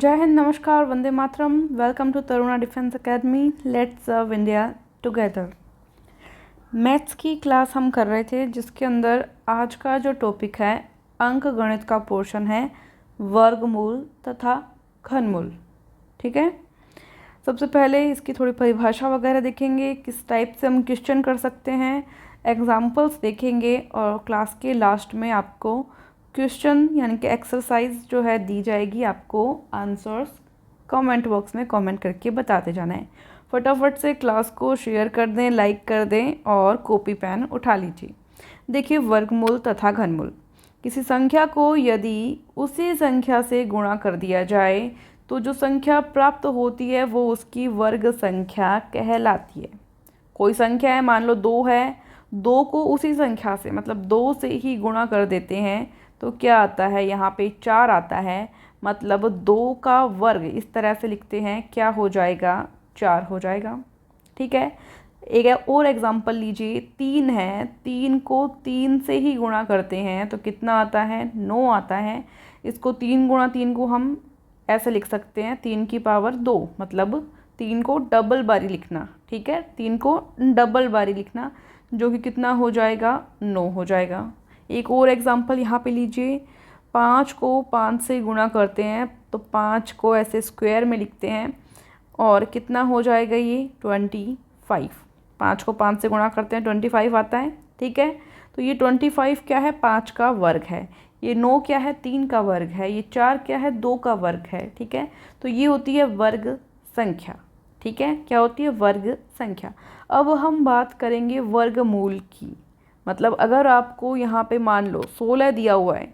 जय हिंद, नमस्कार, वंदे मातरम। Welcome to Taruna defence academy. Let's serve India together. Maths की क्लास हम कर रहे थे, जिसके अंदर आज का जो टॉपिक है अंक गणित का पोर्शन है वर्गमूल तथा घनमूल। ठीक है, सबसे पहले इसकी थोड़ी परिभाषा वगैरह देखेंगे, किस टाइप से हम क्वेश्चन कर सकते हैं, एग्जाम्पल्स देखेंगे और क्लास के लास्ट में आपको क्वेश्चन यानी कि एक्सरसाइज जो है दी जाएगी। आपको आंसर्स कमेंट बॉक्स में कमेंट करके बताते जाना है। फटाफट से क्लास को शेयर कर दें, लाइक कर दें और कॉपी पेन उठा लीजिए। देखिए, वर्गमूल तथा घनमूल। किसी संख्या को यदि उसी संख्या से गुणा कर दिया जाए तो जो संख्या प्राप्त होती है वो उसकी वर्ग संख्या कहलाती है। कोई संख्या है, मान लो 2 है, 2 को उसी संख्या से मतलब 2 से ही गुणा कर देते हैं तो क्या आता है, यहाँ पे 4 आता है। मतलब 2 का वर्ग इस तरह से लिखते हैं, क्या हो जाएगा, 4 हो जाएगा। ठीक है, एक और एग्जांपल लीजिए। 3 है, 3 को 3 से ही गुणा करते हैं तो कितना आता है, 9 आता है। इसको 3 गुणा 3 को हम ऐसे लिख सकते हैं 3 की पावर 2, मतलब 3 को डबल बारी लिखना। ठीक है, 3 को डबल बारी लिखना, जो कि कितना हो जाएगा, 9 हो जाएगा। एक और एग्जांपल यहाँ पे लीजिए। 5 को 5 से गुणा करते हैं तो 5 को ऐसे स्क्वायर में लिखते हैं और कितना हो जाएगा, ये 25। 5 को 5 से गुणा करते हैं 25 आता है। ठीक है, तो ये 25 क्या है, 5 का वर्ग है। ये 9 क्या है, 3 का वर्ग है। ये 4 क्या है, 2 का वर्ग है। ठीक है, तो ये होती है वर्ग संख्या। ठीक है, क्या होती है, वर्ग संख्या। अब हम बात करेंगे वर्गमूल की। मतलब अगर आपको यहाँ पे मान लो 16 दिया हुआ है,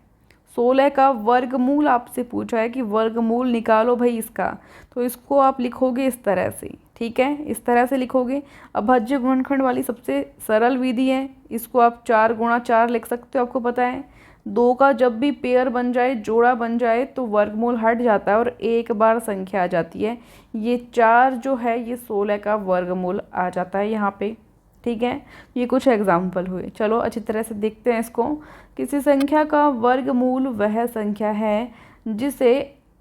16 का वर्गमूल आपसे पूछा है कि वर्गमूल निकालो भाई इसका, तो इसको आप लिखोगे इस तरह से। ठीक है, इस तरह से लिखोगे। अभाज्य गुणनखंड वाली सबसे सरल विधि है, इसको आप 4 गुणा 4 लिख सकते हो। आपको पता है 2 का जब भी पेयर बन जाए, जोड़ा बन जाए, तो वर्गमूल हट जाता है और एक बार संख्या आ जाती है। ये 4 जो है ये 16 का वर्गमूल आ जाता है यहाँ पे। ठीक है, ये कुछ एग्जाम्पल हुए। चलो अच्छी तरह से देखते हैं इसको। किसी संख्या का वर्गमूल वह संख्या है जिसे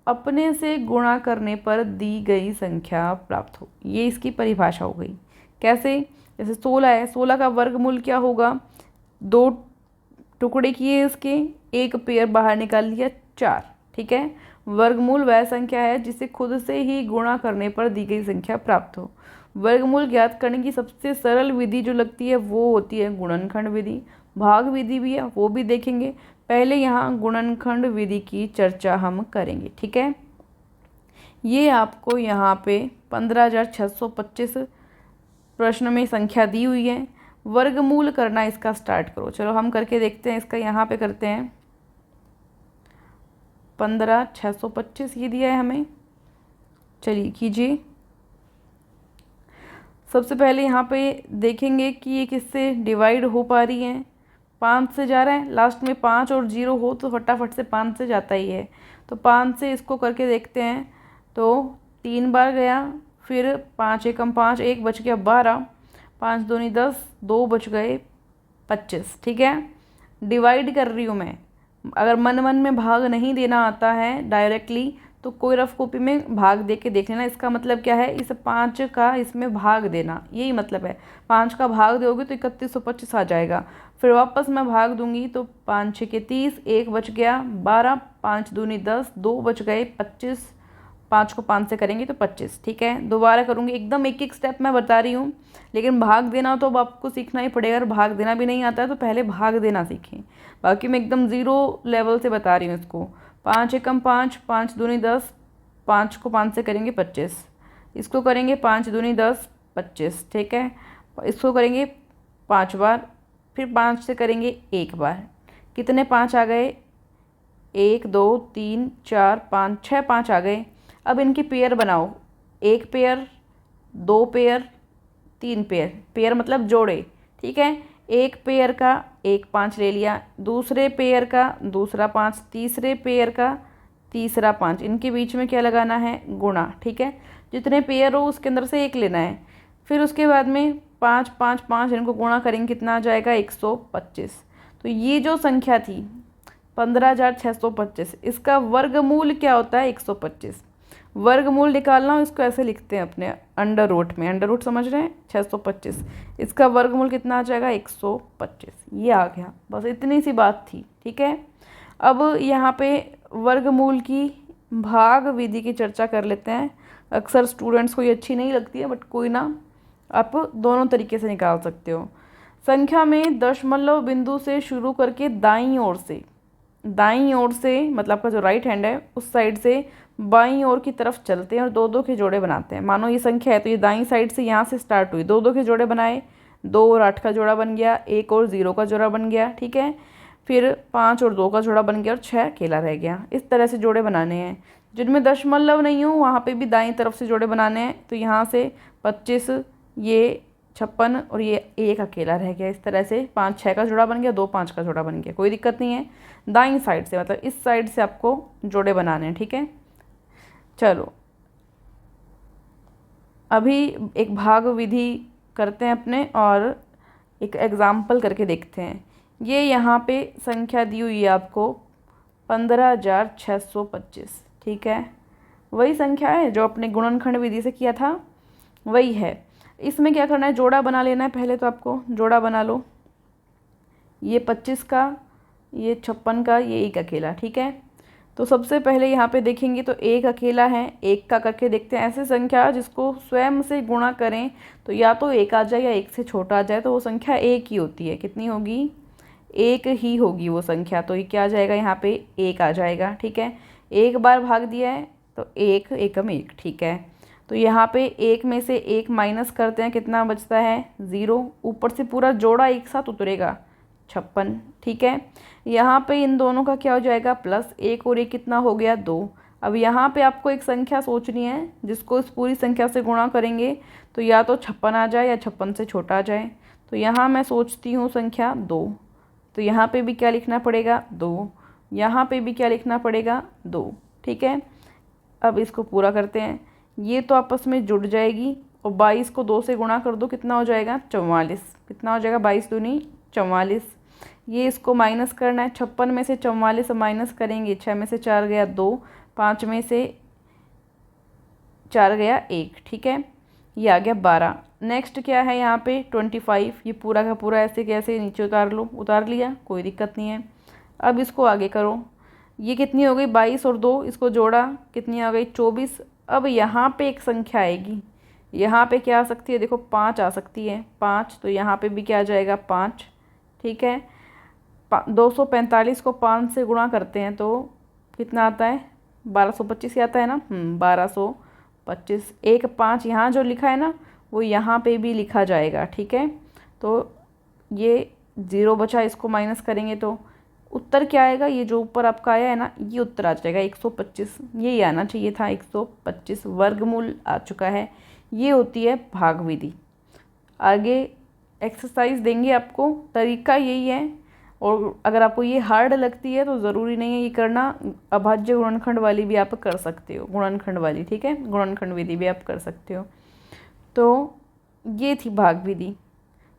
अपने से गुणा करने पर दी गई संख्या प्राप्त हो। ये इसकी परिभाषा हो गई। कैसे, जैसे 16 है, 16 का वर्गमूल क्या होगा, 2 टुकड़े किए इसके, एक पेयर बाहर निकाल लिया, 4। ठीक है, वर्गमूल वह संख्या है जिसे खुद से ही गुणा करने पर दी गई संख्या प्राप्त हो। वर्गमूल ज्ञात करने की सबसे सरल विधि जो लगती है वो होती है गुणनखंड विधि। भाग विधि भी है, वो भी देखेंगे। पहले यहाँ गुणनखंड विधि की चर्चा हम करेंगे। ठीक है, ये आपको यहाँ पे 15,625 प्रश्न में संख्या दी हुई है। वर्गमूल करना इसका स्टार्ट करो। चलो हम करके देखते हैं इसका। यहाँ पे करते हैं 15,625 ये दिया है हमें। चलिए कीजिए। सबसे पहले यहाँ पे देखेंगे कि ये किससे डिवाइड हो पा रही है। 5 से जा रहा है, लास्ट में 5 और 0 हो तो फटाफट से 5 से जाता ही है। तो 5 से इसको करके देखते हैं तो 3 बार गया, फिर 5 एकम 5, 1 बच गया 12, 5 दूनी 10, 2 बच गए 25। ठीक है, डिवाइड कर रही हूँ मैं। अगर मन मन में भाग नहीं देना आता है डायरेक्टली तो कोई रफ कॉपी में भाग दे के देख लेना। इसका मतलब क्या है, इस 5 का इसमें भाग देना, यही मतलब है। 5 का भाग दोगे तो 3125 आ जाएगा। फिर वापस मैं भाग दूंगी तो 5 6 के 30, 1 बच गया 12, 5 दूनी 10, 2 बच गए 25, 5 को 5 से करेंगे तो 25। ठीक है, दोबारा करूँगी। एकदम एक एक स्टेप मैं बता रही हूँ, लेकिन भाग देना तो अब आपको सीखना ही पड़ेगा। अगर भाग देना भी नहीं आता है तो पहले भाग देना सीखें। बाकी मैं एकदम 0 लेवल से बता रही हूँ इसको। 5 एकम 5, 5 दूनी 10, 5 को 5 से करेंगे 25, इसको करेंगे 5 दूनी 10, 25। ठीक है, इसको करेंगे 5 बार, फिर 5 से करेंगे 1 बार। कितने 5 आ गए, 1 2 3 4 5, 6 5 आ गए। अब इनकी पेयर बनाओ, 1 पेयर, 2 पेयर, 3 पेयर। पेयर मतलब जोड़े। ठीक है, एक पेयर का 1 5 ले लिया, दूसरे पेयर का दूसरा 5, तीसरे पेयर का तीसरा 5। इनके बीच में क्या लगाना है, गुणा। ठीक है, जितने पेयर हो उसके अंदर से 1 लेना है। फिर उसके बाद में 5 5 5 इनको गुणा करेंगे, कितना आ जाएगा, 125। तो ये जो संख्या थी 15,625, इसका वर्गमूल क्या होता है, 125। वर्गमूल निकालना हो इसको ऐसे लिखते हैं अपने अंडर रूट में, अंडर रूट समझ रहे हैं 625, इसका वर्गमूल कितना आ जाएगा 125, ये आ गया। बस इतनी सी बात थी, ठीक है। अब यहाँ पे वर्गमूल की भाग विधि की चर्चा कर लेते हैं। अक्सर स्टूडेंट्स को ये अच्छी नहीं लगती है, बट कोई ना, आप दोनों तरीके से निकाल सकते हो। संख्या में दशमलव बिंदु से शुरू करके दाईं ओर से मतलब आपका जो राइट हैंड है उस साइड से बाईं ओर की तरफ चलते हैं और दो दो के जोड़े बनाते हैं। मानो ये संख्या है तो ये दाईं साइड से यहाँ से स्टार्ट हुई, दो दो के जोड़े बनाए, 2 और 8 का जोड़ा बन गया, 1 और 0 का जोड़ा बन गया, ठीक है। फिर 5 और 2 का जोड़ा बन गया और 6 अकेला रह गया। इस तरह से जोड़े बनाने हैं। जिनमें दशमलव नहीं हो वहाँ पे भी दाईं तरफ से जोड़े बनाने हैं। तो यहाँ से 25, ये 56 और ये 1 अकेला रह गया। इस तरह से 5 6 का जोड़ा बन गया, 2 5 का जोड़ा बन गया, कोई दिक्कत नहीं है। दाईं साइड से मतलब इस साइड से आपको जोड़े बनाने हैं, ठीक है। चलो अभी एक भाग विधि करते हैं अपने और एक एग्ज़ाम्पल करके देखते हैं। ये यहाँ पे संख्या दी हुई है आपको 15,625, ठीक है। वही संख्या है जो अपने गुणनखंड विधि से किया था, वही है। इसमें क्या करना है, जोड़ा बना लेना है। पहले तो आपको जोड़ा बना लो, ये 25 का, ये 56 का, ये 1 अकेला, ठीक है। तो सबसे पहले यहाँ पे देखेंगे तो 1 अकेला है, 1 का करके देखते हैं। ऐसे संख्या जिसको स्वयं से गुणा करें तो या तो 1 आ जाए या 1 से छोटा आ जाए, तो वो संख्या 1 ही होती है। कितनी होगी, 1 ही होगी वो संख्या। तो ये क्या आ जाएगा, यहाँ पे 1 आ जाएगा, ठीक है। 1 बार भाग दिया है तो 1 एकम 1, ठीक है। तो यहाँ पे 1 में से 1 माइनस करते हैं, कितना बचता है 0। ऊपर से पूरा जोड़ा एक साथ उतरेगा 56, ठीक है। यहाँ पे इन दोनों का क्या हो जाएगा, प्लस 1 और 1 कितना हो गया 2। अब यहाँ पे आपको एक संख्या सोचनी है जिसको इस पूरी संख्या से गुणा करेंगे तो या तो 56 आ जाए या 56 से छोटा आ जाए। तो यहाँ मैं सोचती हूँ संख्या 2, तो यहाँ पे भी क्या लिखना पड़ेगा 2, यहाँ पे भी क्या लिखना पड़ेगा 2, ठीक है। अब इसको पूरा करते हैं, ये तो आपस में जुड़ जाएगी और 22 को 2 से गुणा कर दो, कितना हो जाएगा 44। कितना हो जाएगा 22 दूनी 44। ये इसको माइनस करना है, 56 में से 44 माइनस करेंगे, 6 में से 4 गया 2, 5 में से 4 गया 1, ठीक है। ये आ गया 12। नेक्स्ट क्या है यहाँ पे 25, ये पूरा का पूरा ऐसे कैसे नीचे उतार लो, उतार लिया, कोई दिक्कत नहीं है। अब इसको आगे करो, ये कितनी हो गई 22 और 2, इसको जोड़ा, कितनी आ गई 24। अब यहाँ पे एक संख्या आएगी, यहाँ पे क्या आ सकती है, देखो 5 आ सकती है, 5। तो यहाँ पे भी क्या आ जाएगा 5, ठीक है। 245 को 5 से गुणा करते हैं तो कितना आता है 1225 आता है ना, 1225। 1 5 यहाँ जो लिखा है ना वो यहाँ पे भी लिखा जाएगा, ठीक है। तो ये 0 बचा, इसको माइनस करेंगे तो उत्तर क्या आएगा, ये जो ऊपर आपका आया है ना ये उत्तर आ जाएगा 125। यही आना चाहिए था, 125 वर्गमूल आ चुका है। ये होती है भाग विधि। आगे एक्सरसाइज देंगे आपको, तरीका यही है। और अगर आपको ये हार्ड लगती है तो ज़रूरी नहीं है ये करना, अभाज्य गुणनखंड वाली भी आप कर सकते हो, गुणनखंड वाली, ठीक है, गुणनखंड विधि भी आप कर सकते हो। तो ये थी भाग विधि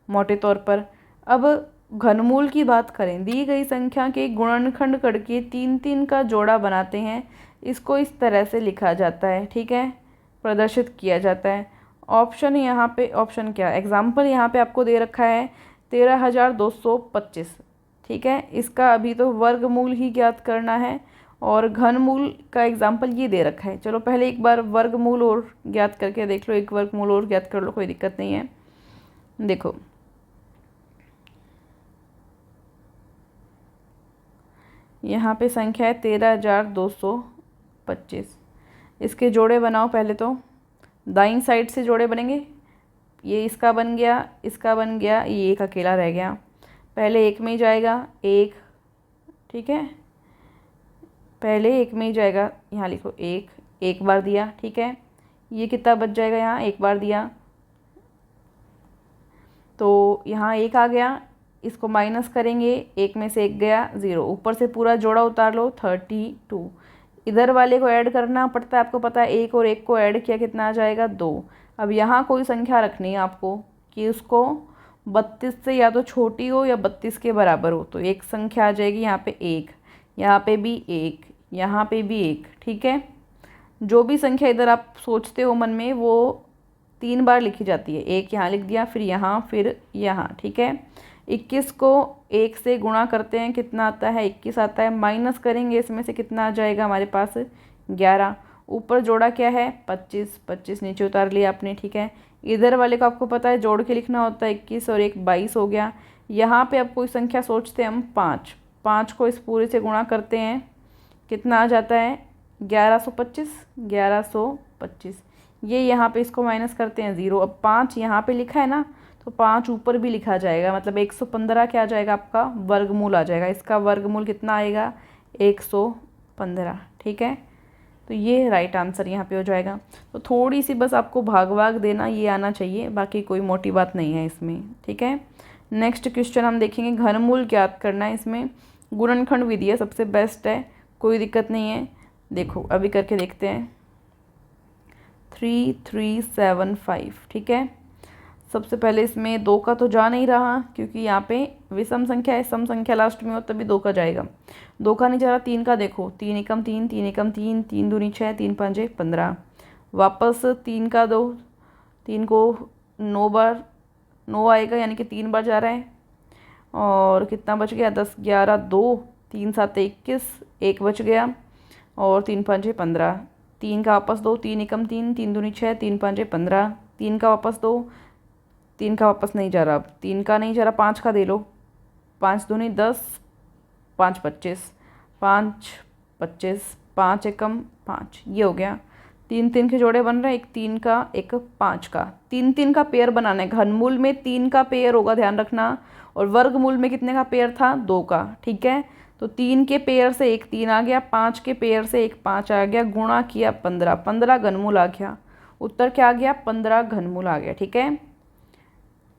मोटे तौर पर। अब घनमूल की बात करें, दी गई संख्या के गुणनखंड करके 3 3 का जोड़ा बनाते हैं। इसको इस तरह से लिखा जाता है, ठीक है, प्रदर्शित किया जाता है। ऑप्शन यहाँ पे, ऑप्शन क्या, एग्जाम्पल यहाँ पे आपको दे रखा है 13,225, ठीक है। इसका अभी तो वर्गमूल ही ज्ञात करना है और घनमूल का एग्जाम्पल ये दे रखा है। चलो पहले एक बार वर्गमूल और ज्ञात करके देख लो, एक वर्गमूल और ज्ञात कर लो, कोई दिक्कत नहीं है। देखो यहाँ पे संख्या है 13,225। इसके जोड़े बनाओ पहले तो, दाईं साइड से जोड़े बनेंगे। ये इसका बन गया, इसका बन गया, ये 1 अकेला रह गया। पहले 1 में ही जाएगा 1, ठीक है, पहले 1 में ही जाएगा, यहाँ लिखो 1 बार दिया, ठीक है। ये कितना बच जाएगा, यहाँ 1 बार दिया तो यहाँ 1 आ गया। इसको माइनस करेंगे, 1 में से 1 गया 0, ऊपर से पूरा जोड़ा उतार लो 32। इधर वाले को ऐड करना पड़ता है, आपको पता है, 1 और 1 को ऐड किया कितना आ जाएगा 2। अब यहाँ कोई संख्या रखनी है आपको कि उसको 32 से या तो छोटी हो या 32 के बराबर हो। तो एक संख्या आ जाएगी यहाँ पे 1, यहाँ पे भी 1, यहाँ पे भी 1, ठीक है। जो भी संख्या इधर आप सोचते हो मन में वो 3 बार लिखी जाती है। एक यहाँ लिख दिया, फिर यहाँ, फिर यहाँ, ठीक है। 21 को 1 से गुणा करते हैं, कितना आता है? 21 आता है। माइनस करेंगे, इसमें से कितना आ जाएगा हमारे पास? 11। ऊपर जोड़ा क्या है? 25। 25 नीचे उतार लिया आपने, ठीक है। इधर वाले को आपको पता है जोड़ के लिखना होता है, 21 और 1 22 हो गया। यहाँ पे अब कोई संख्या सोचते हैं हम 5। 5 को इस पूरे से गुणा करते हैं, कितना आ जाता है? 1125। 1125। ये यहाँ पे इसको माइनस करते हैं 0। अब 5 यहाँ पे लिखा है ना, तो 5 ऊपर भी लिखा जाएगा, मतलब 115 क्या आ जाएगा आपका? वर्गमूल आ जाएगा। इसका वर्गमूल कितना आएगा? 115, ठीक है। तो ये राइट आंसर यहाँ पे हो जाएगा। तो थोड़ी सी बस आपको भाग भाग देना ये आना चाहिए, बाकी कोई मोटी बात नहीं है इसमें, ठीक है। नेक्स्ट क्वेश्चन हम देखेंगे, घनमूल ज्ञात करना है। इसमें गुणनखंड विधि है, सबसे बेस्ट है, कोई दिक्कत नहीं है। देखो अभी करके देखते हैं। 3375, ठीक है। सबसे पहले इसमें 2 का तो जा नहीं रहा, क्योंकि यहाँ पे विषम संख्या है, सम संख्या लास्ट में हो तभी 2 का जाएगा। 2 का नहीं जा रहा। 3 का देखो, 3 एकम 3, 3 एकम 3, 3 दूनी 6, 3 पंजे 15। वापस 3 का दो, 3 को 9 बार 9 आएगा, यानी कि 3 बार जा रहा है। और कितना बच गया? 10 11 2, 3 7 21, 1 बच गया, और 3 पंजे 15। 3 का वापस दो, 3 एकम 3, 3 दूनी 6, 3 पंजे 15। 3 का वापस दो, 3 का वापस नहीं जा रहा, अब 3 का नहीं जा रहा, 5 का दे लो। 5 दूनी 10, 5 25, 5 25, 5 एकम 5, ये हो गया। 3 3 के जोड़े बन रहे हैं, एक 3 का एक 5 का। 3 3 का पेयर बनाना है। घनमूल में 3 का पेयर होगा, ध्यान रखना। और वर्गमूल में कितने का पेयर था? 2 का, ठीक है। तो 3 के पेयर से एक 3 आ गया, 5 के पेयर से एक 5 आ गया, गुणा किया 15, 15 घनमूल आ गया। उत्तर क्या आ गया? 15 घनमूल आ गया, ठीक है।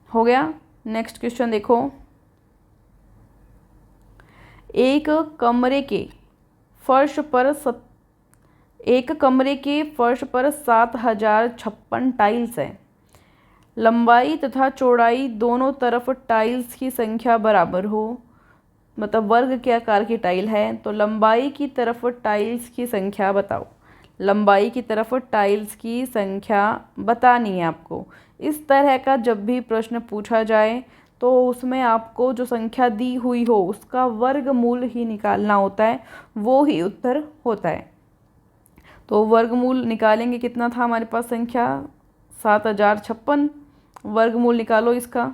हो गया। नेक्स्ट क्वेश्चन देखो, एक कमरे के फर्श पर 7056 टाइल्स है। लंबाई तथा चौड़ाई दोनों तरफ टाइल्स की संख्या बराबर हो, मतलब वर्ग के आकार की टाइल है, तो लंबाई की तरफ टाइल्स की संख्या बताओ। लंबाई की तरफ टाइल्स की संख्या बतानी है आपको। इस तरह का जब भी प्रश्न पूछा जाए तो उसमें आपको जो संख्या दी हुई हो उसका वर्गमूल ही निकालना होता है, वो ही उत्तर होता है। तो वर्गमूल निकालेंगे, कितना था हमारे पास संख्या? 7056। वर्गमूल निकालो इसका,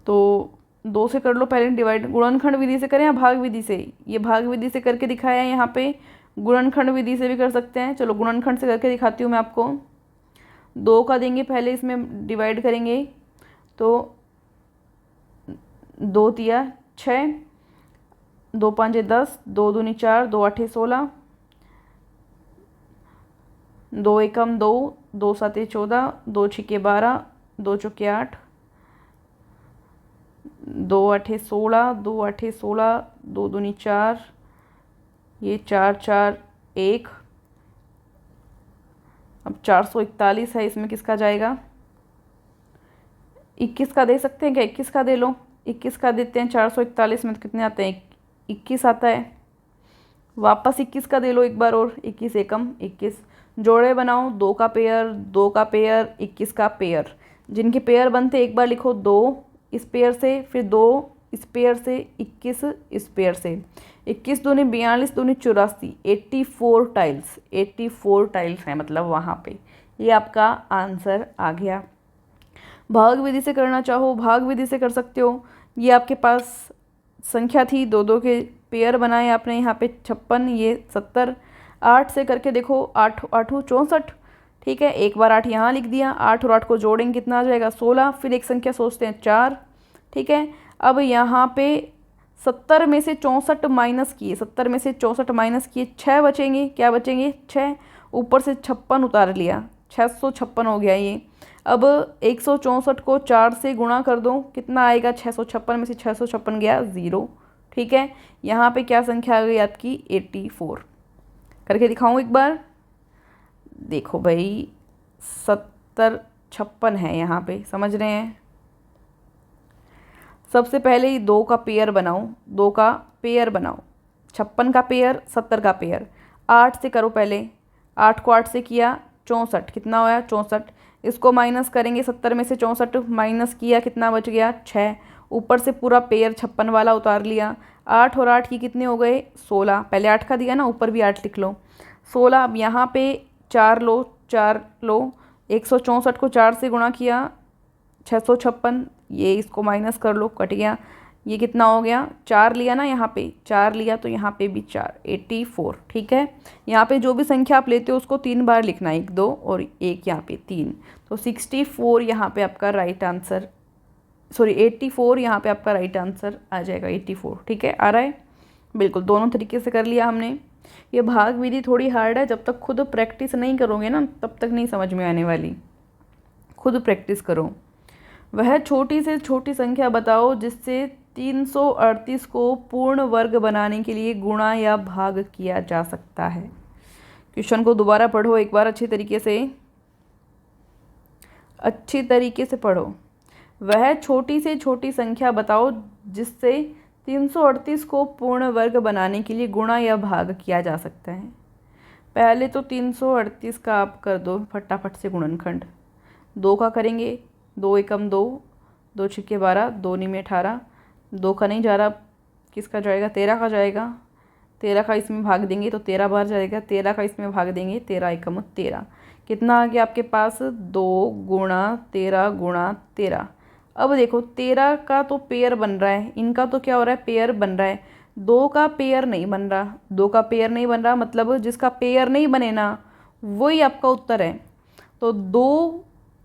तो 2 से कर लो पहले डिवाइड। गुणनखंड विधि से करें या भाग विधि से? ये भाग विधि से करके दिखाया है यहाँ पे, गुणनखंड विधि से भी कर सकते हैं। चलो गुणनखंड से करके दिखाती हूँ मैं आपको। 2 का देंगे पहले, इसमें डिवाइड करेंगे, तो 2 तिया 6, 2 पंजे 10, 2 दूनी 4, 2 आठे 16, 2 एकम 2, 2 साते 14, 2 छिके 12, 2 चौके 8, 2 आठे 16, 2 आठे 16, 2 दूनी 4, ये 4 4 1। अब 441 है, इसमें किसका जाएगा? 21 का दे सकते हैं क्या? 21 का दे लो, 21 का देते हैं। 441 में तो कितने आते हैं? 21 आता है। वापस 21 का दे लो एक बार और, 21 एकम 21। जोड़े बनाओ, 2 का पेयर, 2 का पेयर, 21 का पेयर। जिनके पेयर बनते एक बार लिखो, 2 इस पेयर से, फिर 2 इस पेयर से, 21 इस पेयर से। 21 दूनी 42, दूनी 84, 84 टाइल्स। 84 टाइल्स हैं मतलब वहाँ पे। ये आपका आंसर आ गया। भाग विधि से करना चाहो भाग विधि से कर सकते हो। ये आपके पास संख्या थी, 2 2 के पेयर बनाए आपने यहाँ पे 56, ये 70। 8 से करके देखो, 8 8 64, ठीक है। एक बार 8 यहाँ लिख दिया, 8 और 8 को जोड़ेंगे कितना आ जाएगा? 16। फिर एक संख्या सोचते हैं 4, ठीक है। अब यहाँ पे 70 में से 64 माइनस किए, 70 में से 64 माइनस किए, 6 बचेंगे। क्या बचेंगे? 6। ऊपर से 56 उतार लिया, 656 हो गया ये। अब 164 को 4 से गुणा कर दो, कितना आएगा? 656 में से 656 गया 0, ठीक है। यहाँ पे क्या संख्या आ गई आपकी? 84। करके दिखाऊँ एक बार? देखो भाई, 70 56 है यहाँ पे, समझ रहे हैं। सबसे पहले ही 2 का पेयर बनाओ, 2 का पेयर बनाओ। 56 का पेयर, 70 का पेयर। 8 से करो पहले, 8 को 8 से किया 64, कितना होया 64। इसको माइनस करेंगे, 70 में से 64 माइनस किया, कितना बच गया 6। ऊपर से पूरा पेयर 56 वाला उतार लिया। 8 और 8 की कितने हो गए 16, पहले 8 का दिया ना, ऊपर भी 8 लिख लो 16। अब यहाँ पे 4 लो, 4 लो, 164 को 4 से गुणा किया 656, ये इसको माइनस कर लो, कट गया। ये कितना हो गया 4 लिया ना, यहाँ पे 4 लिया तो यहाँ पे भी 4, 84। ठीक है, यहाँ पे जो भी संख्या आप लेते हो उसको 3 बार लिखना है, 1 2 और 1 यहाँ पे 3, तो 64 यहाँ पे आपका राइट आंसर, सॉरी 84 यहाँ पे आपका राइट आंसर आ जाएगा 84। ठीक है, आ रहा है बिल्कुल, दोनों तरीके से कर लिया हमने। ये भाग विधि थोड़ी हार्ड है, जब तक खुद प्रैक्टिस नहीं करोगे ना तब तक नहीं समझ में आने वाली, खुद प्रैक्टिस करो। वह छोटी से छोटी संख्या बताओ जिससे 338 को पूर्ण वर्ग बनाने के लिए गुणा या भाग किया जा सकता है। क्वेश्चन को दोबारा पढ़ो एक बार अच्छी तरीके से पढ़ो। वह छोटी से छोटी संख्या बताओ जिससे 338 को पूर्ण वर्ग बनाने के लिए गुणा या भाग किया जा सकता है। पहले तो 338 का आप कर दो फटाफट से गुणनखंड, 2 का करेंगे, 2 एकम 2, 2 छिक्के 12, 2 निमे 18, 2 का नहीं जा रहा, किसका जाएगा 13 का जाएगा, 13 का इसमें भाग देंगे तो 13 बार जाएगा, 13 का इसमें भाग देंगे, 13 एकम 13, कितना आ गया आपके पास 2 गुणा 13 गुणा 13। अब देखो 13 का तो पेयर बन रहा है, इनका तो क्या हो रहा है पेयर बन रहा है, 2 का पेयर नहीं बन रहा, 2 का पेयर नहीं बन रहा, मतलब जिसका पेयर नहीं बने ना वही आपका उत्तर है। तो 2,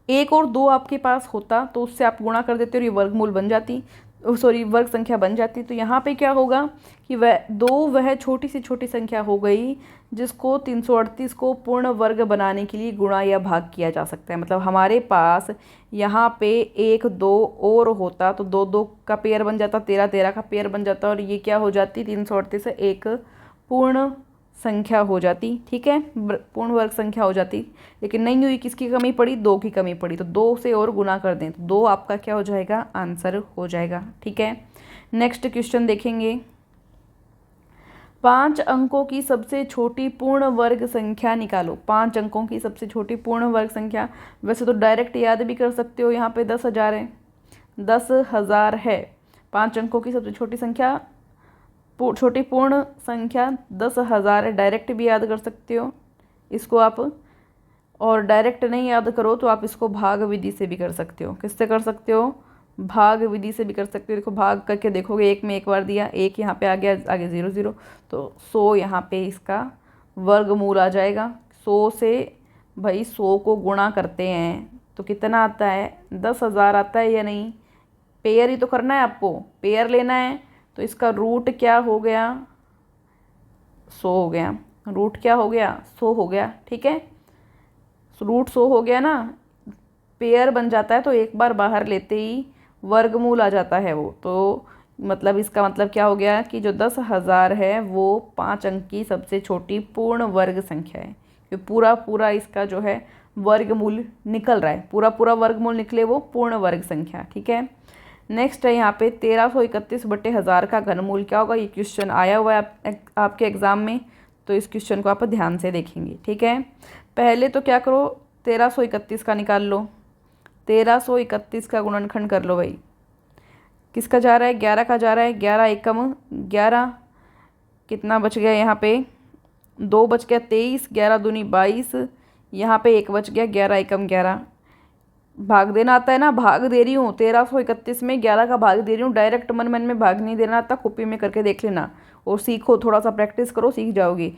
1 और 2 आपके पास होता तो उससे आप गुणा कर देते और ये वर्गमूल बन जाती, सॉरी वर्ग संख्या बन जाती। तो यहाँ पे क्या होगा कि वह छोटी से छोटी संख्या हो गई जिसको 338 को पूर्ण वर्ग बनाने के लिए गुणा या भाग किया जा सकता है। मतलब हमारे पास यहाँ पे 1 2 और होता तो 2 2 का पेयर बन जाता, 13 13 का पेयर बन जाता और ये क्या हो जाती 338 एक पूर्ण संख्या हो जाती। ठीक है, पूर्ण वर्ग संख्या हो जाती, लेकिन नहीं हुई, किसकी कमी पड़ी 2 की कमी पड़ी, तो 2 से और गुना कर दें तो 2 आपका क्या हो जाएगा आंसर हो जाएगा। ठीक है, नेक्स्ट क्वेश्चन देखेंगे। 5 अंकों की सबसे छोटी पूर्ण वर्ग संख्या निकालो। 5 अंकों की सबसे छोटी पूर्ण वर्ग संख्या, वैसे तो डायरेक्ट याद भी कर सकते हो, यहाँ पे 10,000 है, 10,000 है। 5 अंकों की सबसे छोटी संख्या, छोटी पूर्ण संख्या 10,000 है, डायरेक्ट भी याद कर सकते हो इसको आप, और डायरेक्ट नहीं याद करो तो आप इसको भाग विधि से भी कर सकते हो। किससे कर सकते हो, भाग विधि से भी कर सकते हो। देखो भाग करके देखोगे, 1 में 1 बार दिया, 1 यहाँ पे आ गया, आगे 0 0, तो 100 यहाँ पे इसका वर्गमूल आ जाएगा। 100 से भाई 100 को गुणा करते हैं तो कितना आता है 10,000 आता है या नहीं, पेयर ही तो करना है आपको, पेयर लेना है, तो इसका रूट क्या हो गया 100 हो गया, रूट क्या हो गया 100 हो गया। ठीक है, रूट 100 हो गया ना, पेयर बन जाता है तो एक बार बाहर लेते ही वर्गमूल आ जाता है वो, तो मतलब इसका मतलब क्या हो गया कि जो 10,000 है वो 5 अंक की सबसे छोटी पूर्ण वर्ग संख्या है। ये पूरा पूरा इसका जो है वर्गमूल निकल रहा है, पूरा पूरा वर्गमूल निकले वो पूर्ण वर्ग संख्या। ठीक है, नेक्स्ट है यहाँ पे 1331/1000 का घनमूल क्या होगा। ये क्वेश्चन आया हुआ है आपके एग्ज़ाम में, तो इस क्वेश्चन को आप ध्यान से देखेंगे। ठीक है, पहले तो क्या करो 1331 का निकाल लो, 1331 का गुणनखंड कर लो भाई। किसका जा रहा है 11 का जा रहा है, 11 एकम 11, कितना बच गया यहाँ पे 2 बच गया 23, 11 दूनी 22, यहाँ पे 1 बच गया 11 एकम 11। भाग देना आता है ना, भाग दे रही हूँ 1331 में 11 का भाग दे रही हूँ, डायरेक्ट मन मन में भाग नहीं देना आता, कॉपी में करके देख लेना और सीखो, थोड़ा सा प्रैक्टिस करो सीख जाओगे।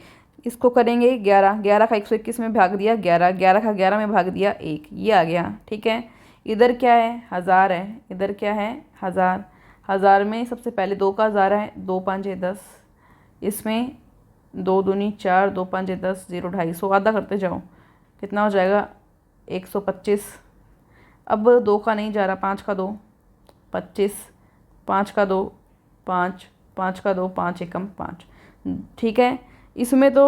इसको करेंगे 11, 11 का 121 में भाग दिया 11, 11 का 11 में भाग दिया 1, ये आ गया। ठीक है, इधर क्या है 1000 है, इधर क्या है 1000, 1000 में सबसे पहले 2 का 1000 है, 2 5 10, इसमें 2 दूनी 4, 2 5 10, 0 250, आधा करते जाओ कितना हो जाएगा 125। अब 2 का नहीं जा रहा, 5 का 2 25, 5 का 2 5, 5 का 2 5 एकम 5। ठीक है, इसमें तो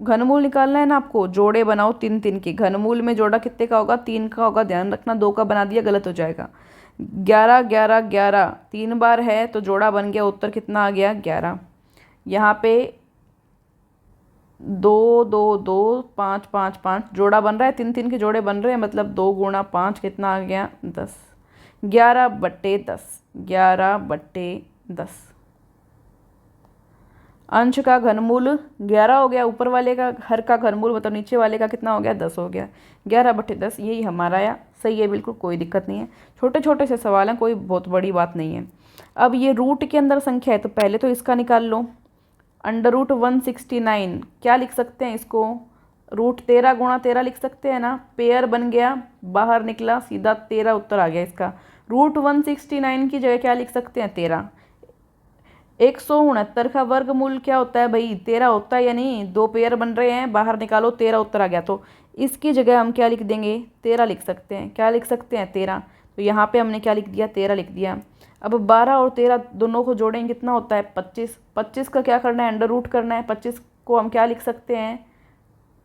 घनमूल निकालना है ना आपको, जोड़े बनाओ 3 3 के, घनमूल में जोड़ा कितने का होगा 3 का होगा, ध्यान रखना 2 का बना दिया गलत हो जाएगा। 11 11 11 3 बार है तो जोड़ा बन गया, उत्तर कितना आ गया 11। यहाँ पे दो दो दो, पाँच पाँच पाँच, जोड़ा बन रहा है, तीन तीन के जोड़े बन रहे हैं, मतलब 2 × 5 कितना आ गया 10। 11/10, 11/10। अंश का घनमूल 11 हो गया, ऊपर वाले का हर का घनमूल मतलब नीचे वाले का कितना हो गया 10 हो गया। 11/10 यही हमारा आया। सही है, बिल्कुल कोई दिक्कत नहीं है। छोटे छोटे से सवाल हैं, कोई बहुत बड़ी बात नहीं है। अब ये रूट के अंदर संख्या है तो पहले तो इसका निकाल लो। √169 क्या लिख सकते हैं इसको, √13 × 13 लिख सकते हैं ना। पेयर बन गया, बाहर निकला, सीधा 13 उत्तर आ गया इसका। √169 की जगह क्या लिख सकते हैं 13। 169 का वर्गमूल क्या होता है भाई 13 होता है या नहीं, दो पेयर बन रहे हैं, बाहर निकालो 13 उत्तर आ गया। तो इसकी जगह हम क्या लिख देंगे 13 लिख सकते हैं। क्या लिख सकते हैं 13। तो यहाँ पे हमने क्या लिख दिया 13 लिख दिया। अब 12 और 13 दोनों को जोड़ेंगे कितना होता है 25। 25 का क्या करना है अंडर रूट करना है। 25 को हम क्या लिख सकते हैं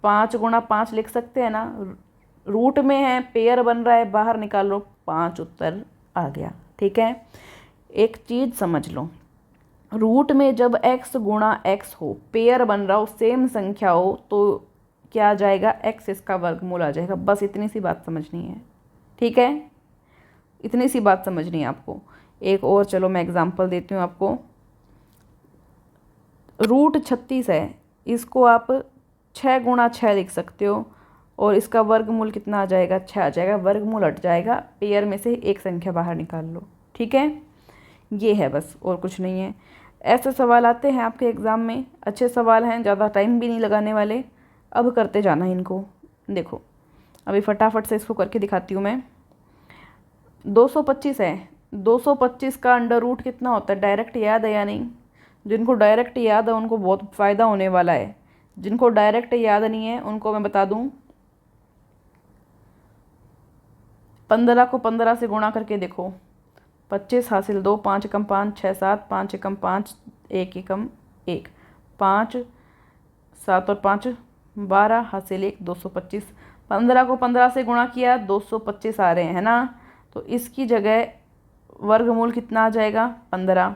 5 × 5 लिख सकते हैं ना। रूट में है, पेयर बन रहा है, बाहर निकालो 5 उत्तर आ गया। ठीक है, एक चीज़ समझ लो, रूट में जब x × x हो, पेयर बन रहा हो, सेम संख्या हो, तो क्या आ जाएगा x इसका वर्गमूल आ जाएगा। बस इतनी सी बात समझनी है। ठीक है, इतनी सी बात समझनी है आपको। एक और चलो मैं एग्जांपल देती हूँ आपको। √36 है, इसको आप 6 × 6 लिख सकते हो और इसका वर्गमूल कितना आ जाएगा 6 आ जाएगा। वर्गमूल हट जाएगा, पेयर में से एक संख्या बाहर निकाल लो। ठीक है, ये है बस, और कुछ नहीं है। ऐसे सवाल आते हैं आपके एग्ज़ाम में, अच्छे सवाल हैं, ज़्यादा टाइम भी नहीं लगाने वाले। अब करते जाना इनको। देखो अभी फटाफट से इसको करके दिखाती हूँ मैं। 225 है, 225 का अंडर रूट कितना होता है डायरेक्ट याद है या नहीं। जिनको डायरेक्ट याद है उनको बहुत फ़ायदा होने वाला है। जिनको डायरेक्ट याद नहीं है उनको मैं बता दूँ, 15 को 15 से गुणा करके देखो। 25 हासिल 2, 5 × 5 6 7, 5 × 5 1 × 1, 5 7 और 5 12 हासिल 1, 225। 15 को 15 से गुणा किया 225 आ रहे हैं ना। तो इसकी जगह वर्गमूल कितना आ जाएगा 15।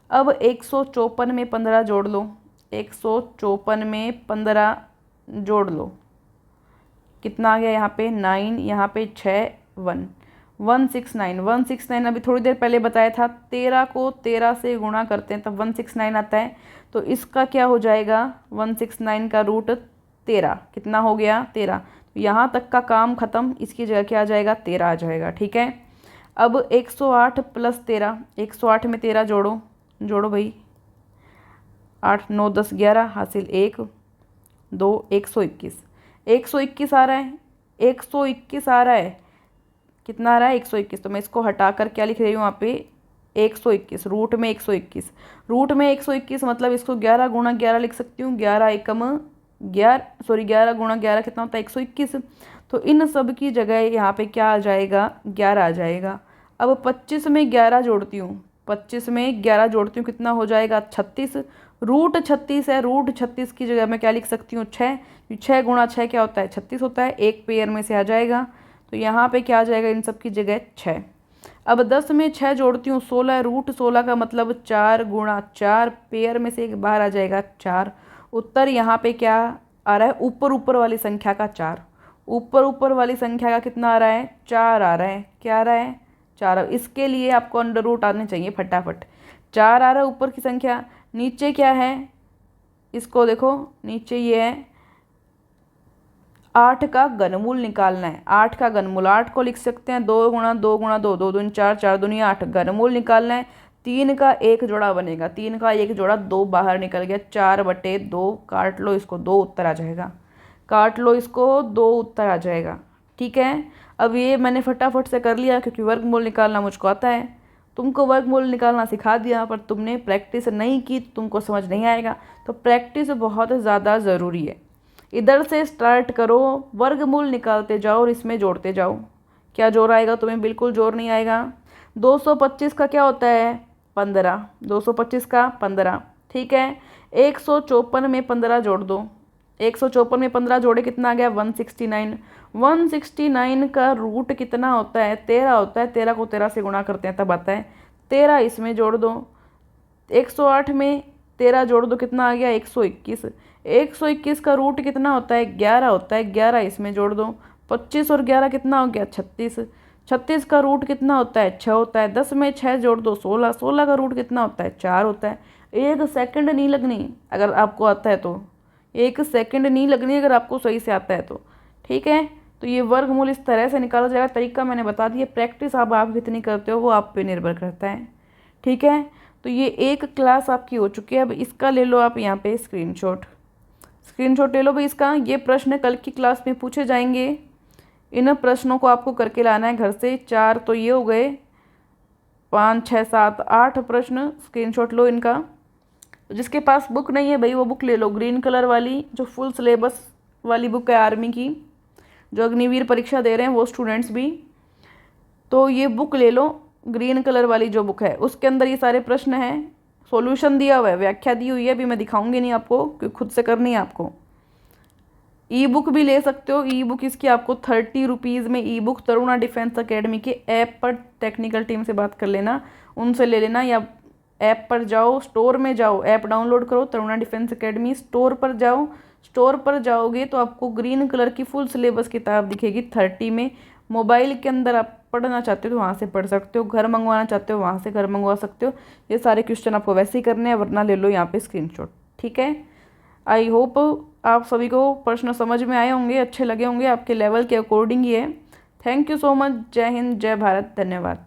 अब 154 में 15 जोड़ लो। 154 में 15 जोड़ लो, कितना आ गया यहाँ पे 9, यहाँ पे 6 1 169। 169 अभी थोड़ी देर पहले बताया था, 13 को 13 से गुणा करते हैं तब 169 आता है। तो इसका क्या हो जाएगा 169 का रूट 13 कितना हो गया 13। तो यहाँ तक का काम ख़त्म, इसकी जगह क्या आ जाएगा 13 आ जाएगा। ठीक है, अब 108 + 13, 108 में 13 जोड़ो, जोड़ो भाई, 8 9 10 11 हासिल 1 2 121। 121 आ रहा है, 121 आ रहा है, कितना आ रहा है 121। तो मैं इसको हटा कर क्या लिख रही हूँ यहाँ पे 121, रूट में 121। रूट में 121 मतलब इसको 11 × 11 लिख सकती हूँ। 11 एकम 11 सॉरी 11 × 11 कितना होता है 121। तो इन सब की जगह यहाँ पे क्या आ जाएगा 11 आ जाएगा। अब 25 में 11 जोड़ती हूँ, 25 में 11 जोड़ती हूँ, कितना हो जाएगा 36। √36 है, √36 की जगह मैं क्या लिख सकती हूँ 6। 6 × 6 क्या होता है 36 होता है, एक पेयर में से आ जाएगा। तो यहाँ पे क्या आ जाएगा इन सब की जगह 6। अब 10 में 6 जोड़ती हूँ 16, √16 का मतलब 4 × 4, पेयर में से एक बाहर आ जाएगा 4। उत्तर यहाँ पे क्या आ रहा है ऊपर ऊपर वाली संख्या का 4। ऊपर ऊपर वाली संख्या का कितना आ रहा है 4 आ रहा है। क्या आ रहा है 4। अब इसके लिए आपको अंडर रूट आने चाहिए फटाफट। 4 आ रहा है ऊपर की संख्या, नीचे क्या है इसको देखो, नीचे ये है 8 का घनमूल निकालना है। 8 का घनमूल, 8 को लिख सकते हैं 2 × 2 × 2, 2 दूनी 4, 4 दूनी 8, घनमूल निकालना है। 3 का एक जोड़ा बनेगा, 3 का एक जोड़ा 2 बाहर निकल गया, 4/2 काट लो इसको, 2 उत्तर आ जाएगा। काट लो इसको, 2 उत्तर आ जाएगा। ठीक है, अब ये मैंने फटाफट से कर लिया क्योंकि वर्गमूल निकालना मुझको आता है। तुमको वर्गमूल निकालना सिखा दिया पर तुमने प्रैक्टिस नहीं की, तुमको समझ नहीं आएगा। तो प्रैक्टिस बहुत ज़्यादा ज़रूरी है। इधर से स्टार्ट करो, वर्गमूल निकालते जाओ और इसमें जोड़ते जाओ। क्या जोर आएगा तुम्हें, बिल्कुल जोर नहीं आएगा। 225 का क्या होता है 15, 225 का 15। ठीक है, 154 में 15 जोड़ दो। 154 में 15 जोड़े कितना आ गया 169। 169 का रूट कितना होता है 13 होता है। 13 को 13 से गुणा करते हैं तब आता है 13, इसमें जोड़ दो। 108 में 13 जोड़ दो, कितना आ गया 121। 121 का रूट कितना होता है? 11 होता है। 11 इसमें जोड़ दो। 25 और 11 कितना हो गया? 36। 36 का रूट कितना होता है? 6 होता है। 10 में 6 जोड़ दो, 16। 16 का रूट कितना होता है? 4 होता है। 1 सेकंड नहीं लगनी अगर आपको आता है तो। 1 सेकंड नहीं लगनी अगर आपको सही से आता है तो। ठीक है, तो ये वर्गमूल इस तरह से निकाला जाएगा। तरीका मैंने बता दिया। प्रैक्टिस आप कितनी करते हो वो आप पे निर्भर करता है। ठीक है, तो ये एक क्लास आपकी हो चुकी है। अब इसका ले लो आप यहाँ पे स्क्रीनशॉट ले लो भाई इसका। ये प्रश्न कल की क्लास में पूछे जाएंगे। इन प्रश्नों को आपको करके लाना है घर से। 4 तो ये हो गए, 5 6 7 8 प्रश्न। स्क्रीनशॉट लो इनका। जिसके पास बुक नहीं है भाई वो बुक ले लो, ग्रीन कलर वाली जो फुल सिलेबस वाली बुक है आर्मी की, जो अग्निवीर परीक्षा दे रहे हैं वो स्टूडेंट्स भी, तो ये बुक ले लो। ग्रीन कलर वाली जो बुक है उसके अंदर ये सारे प्रश्न हैं, सॉल्यूशन दिया हुआ है, व्याख्या दी हुई है। अभी मैं दिखाऊंगी नहीं आपको क्योंकि खुद से करनी है आपको। ई बुक भी ले सकते हो। ई बुक इसकी आपको 30 रुपीज़ में ई बुक तरुणा डिफेंस अकेडमी के ऐप पर टेक्निकल टीम से बात कर लेना, उनसे ले लेना। या ऐप पर जाओ, स्टोर में जाओ, ऐप डाउनलोड करो तरुणा डिफेंस अकेडमी, स्टोर पर जाओ। स्टोर पर जाओगे तो आपको ग्रीन कलर की फुल सिलेबस किताब दिखेगी 30 में। मोबाइल के अंदर आप पढ़ना चाहते हो तो वहाँ से पढ़ सकते हो, घर मंगवाना चाहते हो वहाँ से घर मंगवा सकते हो। ये सारे क्वेश्चन आपको वैसे ही करने हैं, वरना ले लो यहाँ पे स्क्रीनशॉट। ठीक है, आई होप आप सभी को प्रश्न समझ में आए होंगे, अच्छे लगे होंगे, आपके लेवल के अकॉर्डिंग ही है। Thank you so much. जय हिंद, जय भारत, धन्यवाद।